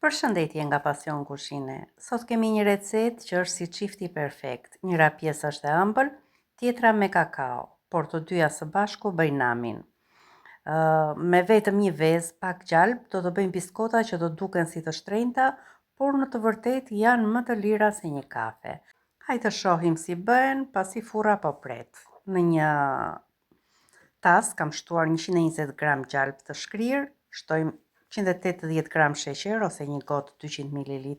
Përshëndetje nga Pasion Kushine. Sot kemi një recetë që është si çifti perfekt. Njëra pjesë është e ëmbël, tjetra me kakao, por të dyja së bashku bëjnë namin. Me vetëm një vezë pak gjalp do të bëjmë biskota që do duken si të shtrenjta, por në të vërtetë janë më të lira se një kafe. Hajde të shohim si bëhen pasi furra po pret. Në një tas kam shtuar 120 gram gjalp të shkrirë, shtojmë 180 gram sheqer ose një gotë 200 ml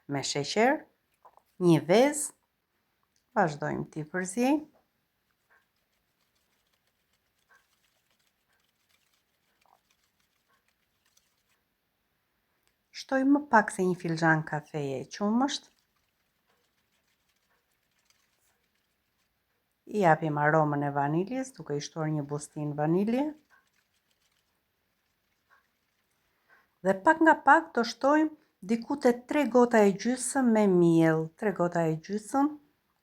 me sheqer, një vezë, vazhdojmë t'i përzijmë. Shtojmë më pak se një filxhan kafeje qumësht. I japim aromën e vaniljes duke i shtuar një bustin vanilje. Dhe pak nga pak do shtojmë diku te 3 gota e gjysmë me miell, 3 gota e gjysmë.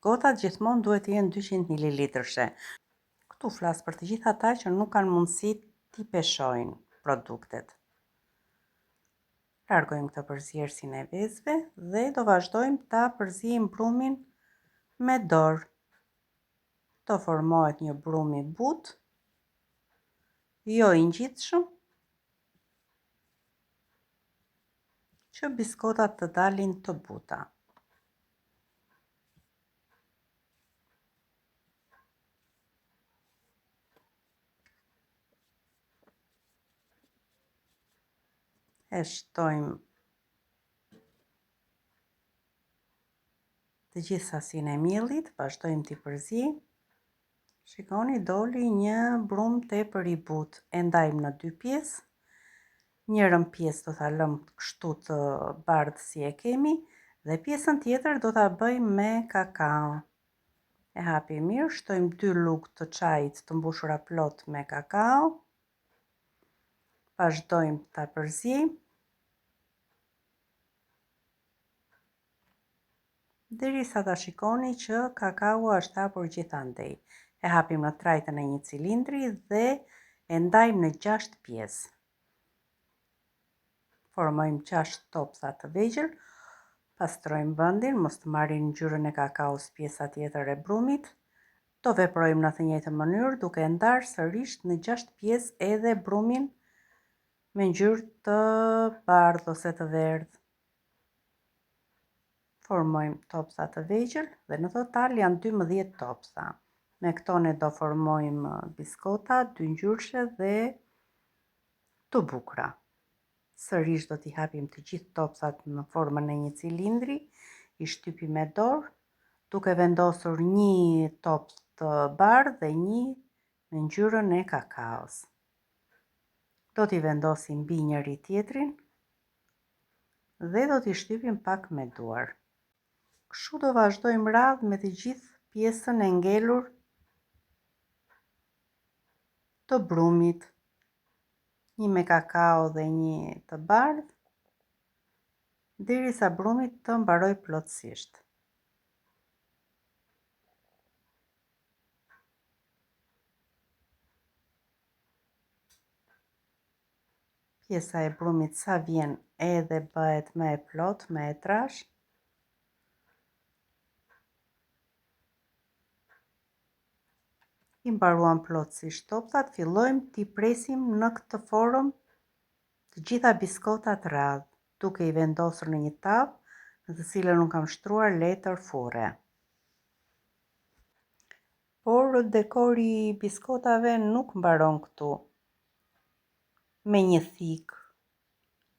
Gotat gjithmonë duhet të jenë 200 ml. Këtu flas për të gjithë ata që nuk kanë mundësi t'i peshojnë produktet. Largojmë këtë përzierësin e vezëve dhe do vazhdojmë ta përzijmë brumin me dorë. Do formohet një brum i butë, jo i ngjitshëm, që biskotat të dalin të buta. E shtojmë të gjithë sasinë e miellit, vazhdojmë t'i përzijmë. Shikoni, doli një brum tepër i butë. E ndajmë në 2 pjesë. Njërën pjesë do t'a lëmë kështu të bardhë si e kemi dhe pjesën tjetër do t'a bëjmë me kakao. E hapim mirë, shtojmë 2 lugë të çajit të mbushura plot me kakao. Vazhdojmë t'a përzijmë derisa ta shikoni që kakao është hapur gjithandej. E hapim në trajtën e një cilindri dhe e ndajmë në 6 pjesë. Formojmë 6 topsa të vegjël, pastrojmë vendin, mos të marrin ngjyrën e kakaos pjesa tjetër e brumit. Do veprojmë në të njëjtën mënyrë duke ndarë sërish në 6 pjesë edhe brumin me ngjyrë të bardhë ose të verdhë. Formojmë topsa të vegjël dhe në total janë 12 topsa. Me këto ne do formojmë biskota, 2 ngjyrshe dhe të bukura. Sërish do t'i hapim të gjithë topsat në formën e një cilindri, i shtypim me dorë, duke vendosur një tops të bardhë dhe një me ngjyrën e kakaos. Do t'i vendosim mbi njëri tjetrin dhe do t'i shtypim pak me duar. Kështu do vazhdojmë radhë me të gjithë pjesën e ngelur të brumit. Një me kakao dhe një të bardhë, derisa brumi të mbaroj plotësisht. Pjesa e brumit sa vjen edhe bëhet më e plot, më e trash. I mbaruan plotësisht topsat, fillojmë t'i presim në këtë formë të gjitha biskotat radhë, duke i vendosur në një tavë në të cilën unë kam shtruar letër furre. Por dekori i biskotave nuk mbaron këtu. Me një thikë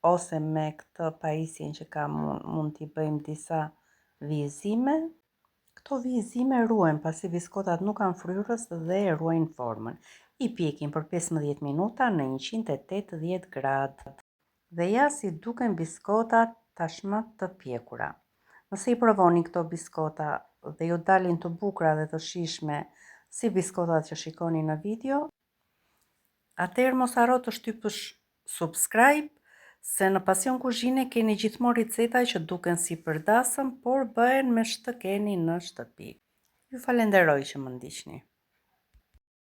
ose me këtë pajisjen që kam mund t'i bëjmë disa vizime. Këto vizime ruajnë pasi biskotat nuk kanë fryrës dhe ruajnë formën. I pjekim për 15 minuta në 180 gradë. Dhe ja si duken biskotat tashmë të pjekura. Nëse i provoni këto biskota dhe ju dalin të bukura dhe të shijshme si biskotat që shikoni në video, atëherë mos harro të shtypësh subscribe, se në Pasion Kushine keni gjithmonë receta që duken si përdasëm, por bëhen me shtë keni në shtëpi. Ju falenderoj që më ndiqni.